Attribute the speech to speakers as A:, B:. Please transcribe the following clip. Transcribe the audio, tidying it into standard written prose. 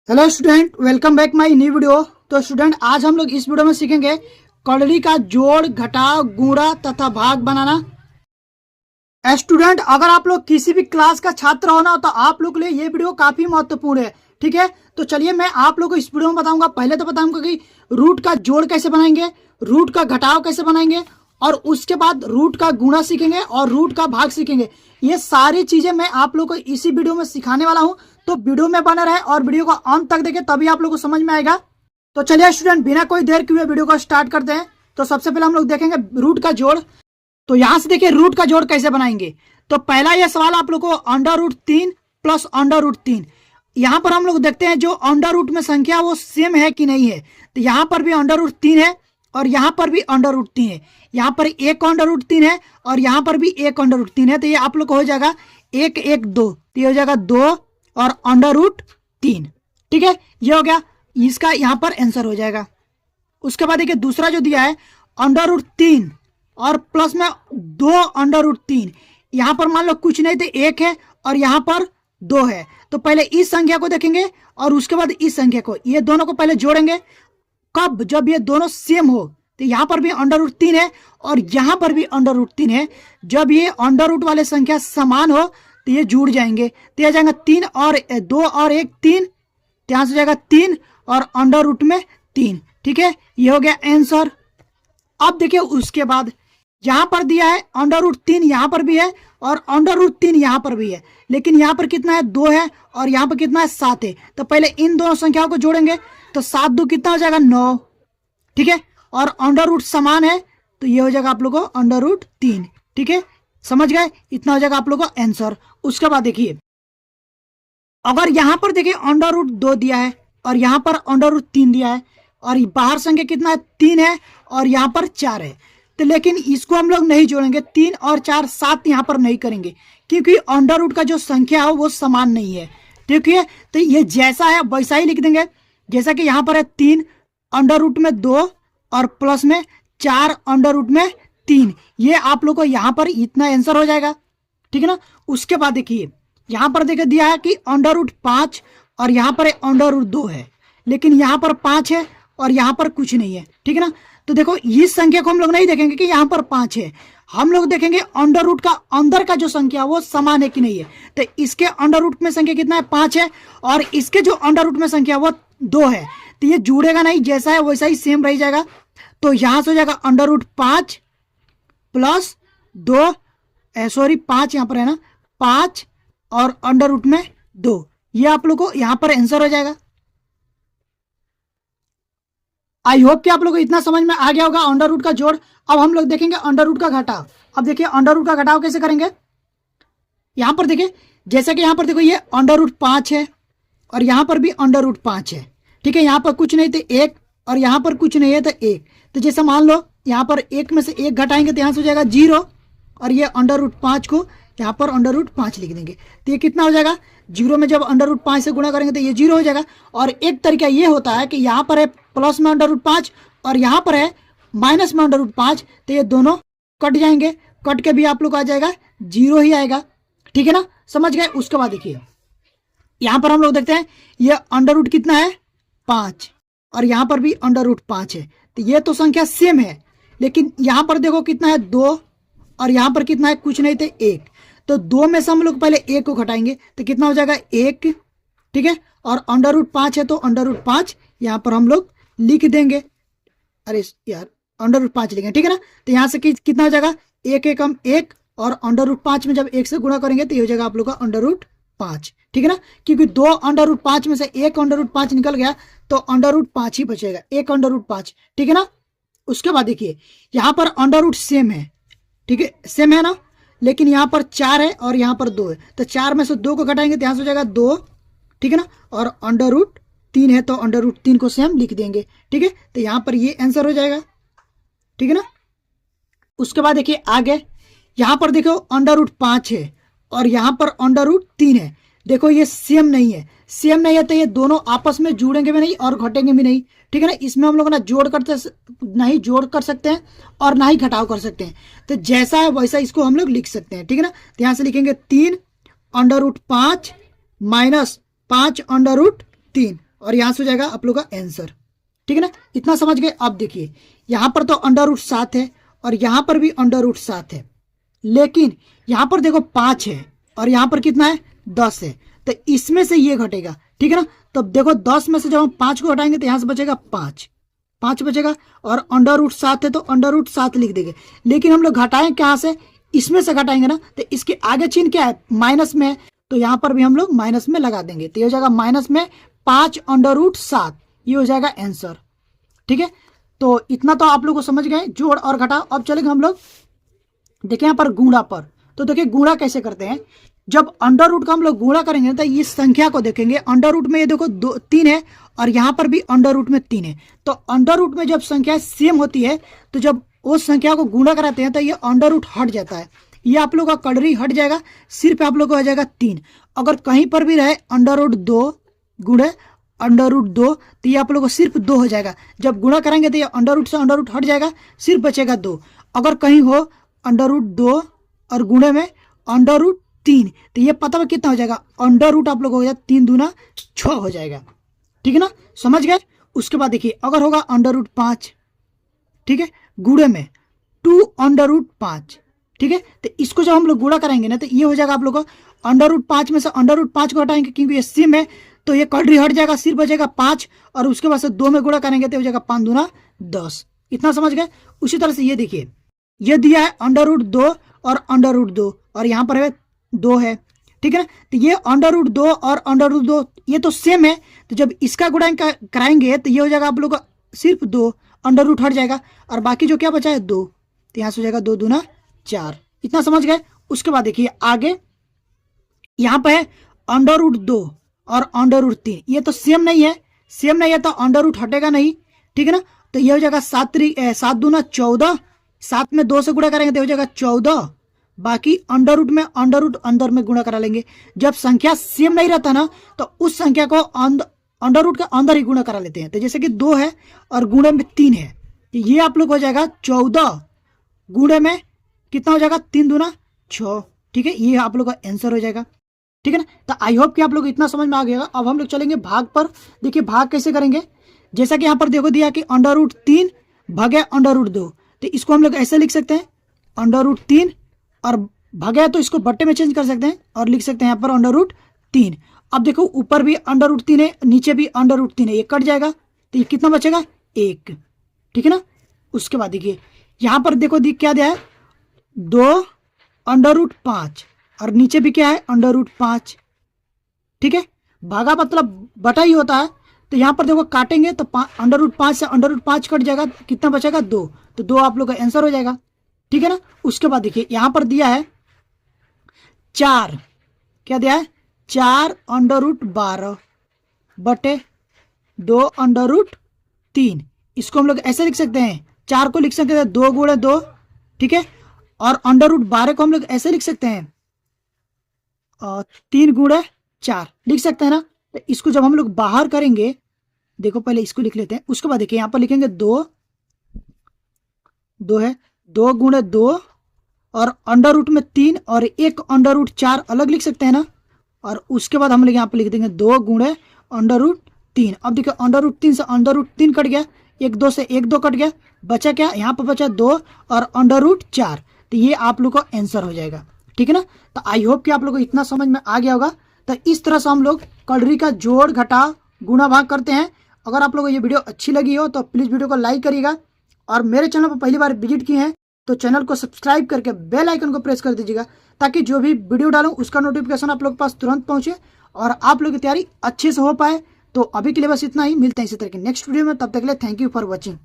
A: Hello student, welcome back my new video. तो student, आज हम लोग इस वीडियो में सीखेंगे कॉलरी का जोड़, घटाव, गुणा तथा भाग बनाना। स्टूडेंट, अगर आप लोग किसी भी क्लास का छात्र हो ना, तो आप लोग के लिए ये वीडियो काफी महत्वपूर्ण है। ठीक है, तो चलिए मैं आप लोग को इस वीडियो में बताऊंगा। पहले तो बताऊंगा कि रूट का जोड़ कैसे बनाएंगे, रूट का घटाव कैसे बनाएंगे, और उसके बाद रूट का गुणा सीखेंगे और रूट का भाग सीखेंगे। ये सारी चीजें मैं आप लोग को इसी वीडियो में सिखाने वाला हूँ। तो वीडियो में बने रहे और वीडियो को अंत तक देखें, तभी आप लोग को समझ में आएगा। तो चलिए स्टूडेंट, बिना कोई देर किए वीडियो को स्टार्ट करते हैं। तो सबसे पहले हम लोग देखेंगे रूट का जोड़। तो यहां से देखिए रूट का जोड़ कैसे बनाएंगे। तो पहला यह सवाल आप लोग को √3 प्लस √3। यहां पर हम लोग देखते हैं जो अंडर रूट में संख्या वो सेम है कि नहीं है। तो यहां पर भी √3 है और यहां पर भी √3 है। यहां पर एक √3 है और यहां पर भी एक √3 है। तो ये आप लोग को हो जाएगा 1 1 2। तो ये हो जाएगा 2 और √3। ठीक है, ये हो गया, इसका यहां पर आंसर हो जाएगा। उसके बाद देखिए दूसरा जो दिया है √3 और प्लस में 2 √3। यहां पर मान लो कुछ नहीं, तो 1 है और यहां पर 2 है। तो पहले इस संख्या को देखेंगे और उसके बाद इस संख्या को, ये दोनों को पहले जोड़ेंगे। कब? जब ये दोनों सेम हो। तो यहां पर भी √3 है और यहां पर भी √3 है। जब ये अंडर रूट वाले संख्या समान हो तो ये जुड़ जाएंगे। तो यह जाएगा 3 और 2 और 1 3। यहां से जाएगा 3 और अंडर रूट में 3। ठीक है, ये हो गया आंसर। अब देखिए उसके बाद यहां पर दिया है √3, यहां पर भी है और √3 यहां पर भी है, लेकिन यहां पर कितना है? 2 है और यहां पर कितना है? 7 है। तो पहले इन दोनों संख्याओं को जोड़ेंगे। तो 7 2 कितना हो जाएगा? 9। ठीक है, और अंडर रूट समान है तो ये हो जाएगा आप लोगों को √3। ठीक है, समझ गए? इतना हो जाएगा आप लोगों को आंसर। उसके बाद देखिए अगर यहां पर देखिए √2 दिया है और यहां पर √3 दिया है और बाहर संख्या कितना है? 3 है और यहां पर 4 है। तो लेकिन इसको हम लोग नहीं जोड़ेंगे। 3 और 4 7 यहां पर नहीं करेंगे, क्योंकि अंडर रूट का जो संख्या है वो समान नहीं है। ठीक है, तो ये जैसा है वैसा ही लिख देंगे। जैसा कि यहां पर है 3 अंडर रूट में 2 और प्लस में 4 अंडर रूट में 3। ये आप लोग को यहां पर इतना आंसर हो जाएगा। ठीक है ना। उसके बाद देखिए यहां पर देखिए दिया है कि √5 और यहां पर √2 है, लेकिन यहां पर 5 है और यहां पर कुछ नहीं है। ठीक है ना। तो देखो इस संख्या को हम लोग नहीं देखेंगे कि यहां पर 5 है, हम लोग देखेंगे अंडर रूट का अंदर का जो संख्या वो समान है कि नहीं है। तो इसके अंडर रूट में संख्या कितना है? 5 है और इसके जो अंडर रूट में संख्या वो 2 है। तो ये जुड़ेगा नहीं, जैसा है वैसा ही सेम रह जाएगा। तो यहां से हो जाएगा √5 प्लस 2, सॉरी 5 यहां पर है ना, 5 और अंडर रूट में 2। ये आप लोग को यहां पर आंसर हो जाएगा। आई होप कि आप लोग को इतना समझ में आ गया होगा अंडर रूट का जोड़। अब हम लोग देखेंगे अंडर रूट का घटाव। अब देखिए अंडर रूट का घटाव कैसे करेंगे। यहां पर देखिए जैसे कि यहां पर देखो ये √5 है और यहां पर भी √5 है। ठीक है, यहां पर कुछ नहीं तो 1 और यहां पर कुछ नहीं है तो 1। तो जैसे मान लो यहां पर 1 में से 1 घटाएंगे तो यहां से हो जाएगा 0 और ये √5 को यहां पर √5 लिख देंगे। तो ये कितना हो जाएगा? 0 में जब √5 से गुणा करेंगे तो ये 0 हो जाएगा। और एक तरीका ये होता है कि यहाँ पर है प्लस में √5 और यहाँ पर है माइनस में √5। तो ये दोनों कट जाएंगे, कट के भी आप लोग आ जाएगा 0 ही आएगा। ठीक है ना, समझ गए? उसके बाद देखिए यहाँ पर हम लोग देखते हैं ये अंडर रूट कितना है? 5 और यहाँ पर भी √5 है। तो ये तो संख्या सेम है, लेकिन यहाँ पर देखो कितना है? 2 और यहाँ पर कितना है? कुछ नहीं थे 1। तो 2 में से हम लोग पहले 1 को घटाएंगे तो कितना हो जाएगा? 1। ठीक है, और √5 है तो √5 यहाँ पर हम लोग लिख देंगे। अरे यार √5 लिखेंगे। ठीक है ना। तो यहाँ से कितना हो जाएगा? 1 1 हम 1 और √5 में जब 1 से गुणा करेंगे तो ये हो जाएगा आप लोग का √5। ठीक है ना, क्योंकि 2 √5 में से 1 √5 निकल गया तो √5 ही बचेगा, 1 √5। ठीक है ना। उसके बाद देखिए यहाँ पर अंडर रूट सेम है। ठीक है, सेम है ना, लेकिन यहाँ पर 4 है और यहाँ पर 2 है। तो 4 में से 2 को घटाएंगे तो यहाँ से हो जाएगा 2। ठीक है ना, और √3 है तो √3 को सेम लिख देंगे। ठीक है, तो यहाँ पर ये आंसर हो जाएगा। ठीक है ना। उसके बाद देखिए आगे यहाँ पर देखो √5 है और यहाँ पर √3 है। देखो ये सेम नहीं है, सेम नहीं है तो ये दोनों आपस में जुड़ेंगे भी नहीं और घटेंगे भी नहीं। ठीक है ना, इसमें हम लोग ना जोड़ कर सकते हैं और ना ही घटाव कर सकते हैं। तो जैसा है वैसा इसको हम लोग लिख सकते हैं। ठीक है ना, तो यहाँ से लिखेंगे 3 √5 माइनस 5 √3 और यहाँ से हो जाएगा आप लोग का आंसर। ठीक है ना, इतना समझ गए। अब देखिए यहाँ पर तो अंडर रूट 7 है और यहाँ पर भी अंडर रूट 7 है, लेकिन यहाँ पर देखो 5 है और यहाँ पर कितना है 10 है, तो इसमें से ये घटेगा। ठीक है ना, तो देखो 10 में से जब हम 5 को हटाएंगे तो यहाँ से बचेगा 5 बचेगा, और अंडर रूट 7 है तो अंडर रूट 7 लिख देंगे। लेकिन हम लोग घटाएं कहाँ से, इसमें से घटाएंगे ना, तो इसके आगे चिन्ह क्या है, माइनस में है, तो यहाँ पर भी हम लोग माइनस में लगा देंगे, तो ये हो जाएगा माइनस में 5 अंडर रूट 7, ये हो जाएगा आंसर। ठीक है, तो इतना तो आप लोग को समझ गए जोड़ और घटाव। अब चलेंगे हम लोग देखिए यहाँ पर गुणा पर। तो देखिए गुणा कैसे करते हैं, जब अंडर रूट का हम लोग गुणा करेंगे तो इस संख्या को देखेंगे, अंडर रूट में ये देखो 3 है और यहाँ पर भी अंडर रूट में 3 है, तो अंडर रूट में जब संख्या सेम होती है तो जब उस संख्या को गुणा कराते हैं तो ये अंडर रूट हट जाता है, ये आप लोग का कड़री हट जाएगा, सिर्फ आप लोग को हो जाएगा 3। अगर कहीं पर भी रहे अंडर रूट 2 गुणे अंडर रूट 2 तो ये आप लोग को सिर्फ 2 हो जाएगा, जब गुणा करेंगे तो ये अंडर रूट से अंडर रूट हट जाएगा, सिर्फ बचेगा 2। अगर कहीं हो अंडर रूट 2 और गुणे में अंडर रूट 3 तो ये पता है कितना हो जाएगा, अंडर रूट आप लोग हो जाएगा 3 दूना 6 हो जाएगा। ठीक है ना, समझ गए। उसके बाद देखिए अगर होगा अंडर रूट 5, ठीक है, गुणे में 2 अंडर रूट 5, ठीक है, तो इसको जब हम लोग गुणा करेंगे ना तो ये हो जाएगा आप लोग को अंडर रूट 5 में से अंडर रूट 5 को हटाएंगे क्योंकि ये सेम है, तो ये कड़री हट जाएगा, सिर्फ बचेगा 5, और उसके बाद से 2 में गुणा करेंगे तो हो जाएगा 5 दूना 10। इतना समझ गए। उसी तरह से ये देखिए ये दिया है अंडर रूट 2 और अंडर रूट 2 और यहाँ पर है 2 है। ठीक है ना, तो ये अंडर रूट 2 और अंडर रूट 2 ये तो सेम है, तो जब इसका गुणा कराएंगे तो ये हो जाएगा आप लोग का सिर्फ 2, अंडर रूट हट जाएगा और बाकी जो क्या बचा है 2, तो यहाँ से हो जाएगा 2 दूना 4। इतना समझ गए। उसके बाद देखिए आगे यहाँ पे है अंडर रूट 2 और अंडर रूट 3, ये तो सेम नहीं है तो अंडर रूट हटेगा नहीं। ठीक है ना, तो ये हो जाएगा 7 दूना 14, 7 में 2 से गुणा करेंगे तो हो जाएगा 14, बाकी अंडर रूट में अंडर रूट अंदर में गुणा करा लेंगे। जब संख्या सेम नहीं रहता ना तो उस संख्या को अंडर रूट के अंदर ही गुणा करा लेते हैं, तो जैसे कि 2 है और गुणे में 3 है, तो ये आप लोग हो जाएगा 14 गुणे में कितना हो जाएगा 3 दूना 6। ठीक है, ये आप लोग का आंसर हो जाएगा। ठीक है ना, तो आई होप कि आप लोग इतना समझ में आ गया। अब हम लोग चलेंगे भाग पर। देखिए भाग कैसे करेंगे, जैसा कि यहाँ पर देखो दिया कि अंडर रूट 3 भागे अंडर रूट 2, तो इसको हम लोग ऐसे लिख सकते हैं अंडर रूट 3 और भागे तो इसको बट्टे में चेंज कर सकते हैं और लिख सकते हैं यहाँ पर अंडर रूट 3। अब देखो ऊपर भी अंडर रूट 3 है, नीचे भी अंडर रूट 3 है, ये कट जाएगा तो ये कितना बचेगा 1। ठीक है ना, उसके बाद देखिए यहाँ पर देखो क्या दिया है 2 अंडर रूट 5 और नीचे भी क्या है अंडर रूट 5। ठीक है, भागा मतलब बटा ही होता है, तो यहाँ पर देखो काटेंगे तो अंडर रूट 5 से अंडर रूट 5 कट जाएगा, कितना बचेगा 2, तो 2 आप लोग का आंसर हो जाएगा। ठीक है ना, उसके बाद देखिए यहाँ पर दिया है 4, क्या दिया है 4 अंडर रूट 12 बटे 2 अंडर रूट 3, इसको हम लोग ऐसे लिख सकते हैं, 4 को लिख सकते हैं 2 गुणे 2। ठीक है, और अंडर रूट 12 को हम लोग ऐसे लिख सकते हैं 3 गुणे 4 लिख सकते हैं ना। तो इसको जब हम लोग बाहर करेंगे, देखो पहले इसको लिख लेते हैं, उसके बाद देखिए यहाँ पर लिखेंगे 2 है 2 गुणे 2 और अंडर रूट में 3 और 1 अंडर रूट 4 अलग लिख सकते हैं ना, और उसके बाद हम लोग यहाँ पर लिख देंगे 2 गुणे अंडर रूट 3। अब देखिए अंडर रूट 3 से अंडर रूट 3 कट गया, 1 2 से 1 2 कट गया, बचा क्या यहाँ पर बचा 2 और अंडर रूट 4, तो ये आप लोग का आंसर हो जाएगा। ठीक है ना, तो आई होप कि आप लोगों को इतना समझ में आ गया होगा। तो इस तरह से हम लोग कड़री का जोड़ घटाव गुणा भाग करते हैं। अगर आप लोगों को ये वीडियो अच्छी लगी हो तो प्लीज़ वीडियो को लाइक करिएगा, और मेरे चैनल पर पहली बार विजिट किए हैं तो चैनल को सब्सक्राइब करके बेल आइकन को प्रेस कर दीजिएगा, ताकि जो भी वीडियो डालूं उसका नोटिफिकेशन आप लोग के पास तुरंत पहुंचे और आप लोग की तैयारी अच्छे से हो पाए। तो अभी के लिए बस इतना ही, मिलते हैं इसी तरह की नेक्स्ट वीडियो में, तब तक के लिए थैंक यू फॉर वॉचिंग।